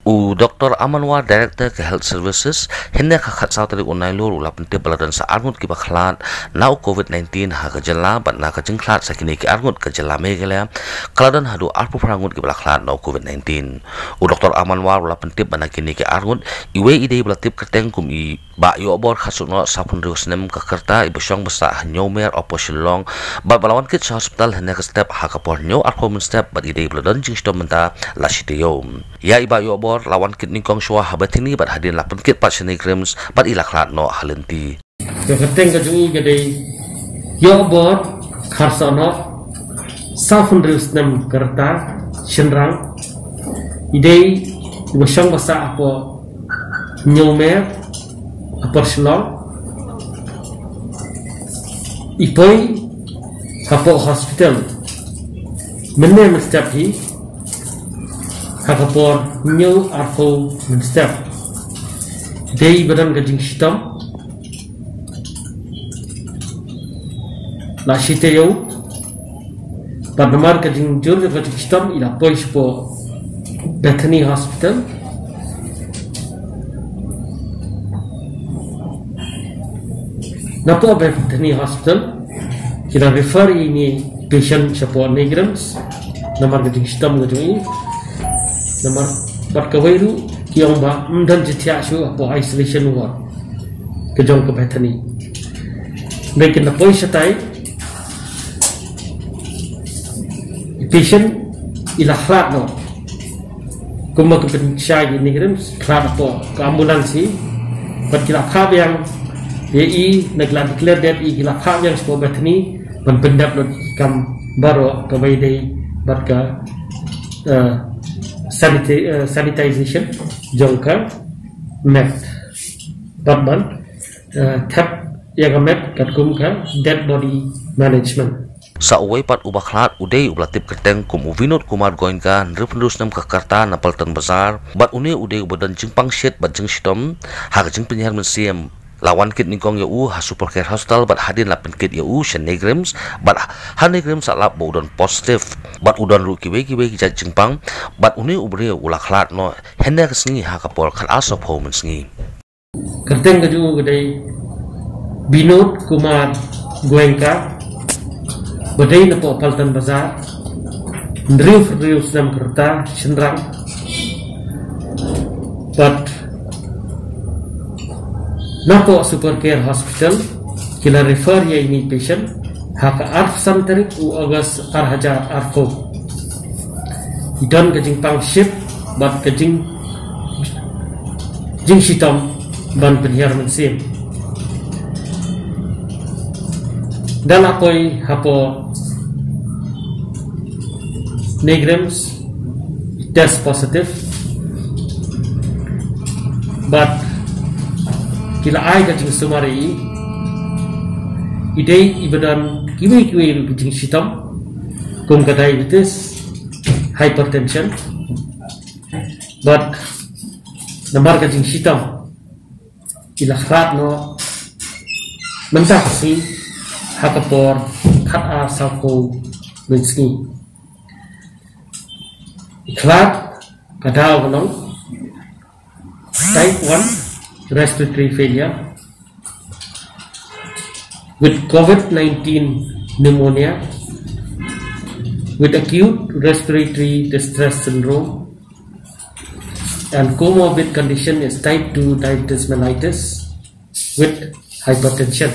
Dr. Amanwa, Director ke Health Services, hendak kakak saw tadi unai lor ulah penting beladan sa Ngut Kiba Khlad, now COVID-19 ha ke Jylla, bat na ke jengklat sakini ke Ngut ke Jylla megala, keladan hadu arpu Ngut Kiba Khlad now COVID-19. Dr. Amanwa ulah penting bana kini ke Ngut, iwe ide belatip keteng kum i ba yo bor khasukno sapun riusnem ke kerta i besong besa nyomer operation long, bat balawan kit sa hospital hendak ke step ha ke por nyo arpo men step bat ide beladan jing stom menta lasiteo. Ya iba yo lawan kit ningkong shua habat ini bat hadin lapun kit pat seni krims bat ila khlad no halenti keteng ka jungi gede yo bor kharsono safun riusnem kerta shenrang idei bosong basa apo nyomer apo shlong ipoi apo hospital menne step hi hakapor new arfo step day badan gajing shitam la shiteo padmar gajing jur gajing shitam ila Poi Sha Bethany Hospital napo Bethany Hospital kita refer ini patient support negrams namar gajing shitam gajing nomor berkawairu yang ba dan jetiak syu apo isolation ward kejong ke Bethany mereka na Poi Sha tai patient ila khlad no kuma ke pensyai ini kan khlad apo ke ambulansi bat kila khab yang i naglan declare that i kila khab yang spo Bethany pendap no kam baro ke baidei bat ka sanitization jongka met batban tap yang met katkum ka dead body management sa uway pat ubah khlad udai ublatip keteng kum uvinot kumar goinka nripndus nam ka karta na paltan bazar bat une udai ubadan jingpang shet bat jing shitom ha jing penyar mensiam lawan kit ningkong u ha super care hospital bat hadin lapin kit u shenegrims bat hanegrims alap bodon positive bat udon ru kiwe kijat jingpang bat uni ubre ulah khlad no henda kesngi ha kapor khat aso phomen sngi kerteng gaju gede binod kumar goenka badai na po paltan bazar ndriu sam kerta shenrang bat napo super care hospital kila refer ya ini patient haka arf santarik u agas arhaja arfo idon kajing pang ship bat kajing jing shitam ban penhiar mensim dan apoi hapo negrams test positive but kila ai kajing sumari idei ibadan kiwi kajing shitam kum ka diabetes hypertension but namar kajing shitam kila khlad no mentah si hakapor khat a sako menski khlad kadau no type 1 respiratory failure with COVID-19 pneumonia with acute respiratory distress syndrome and comorbid condition is type 2 diabetes mellitus with hypertension.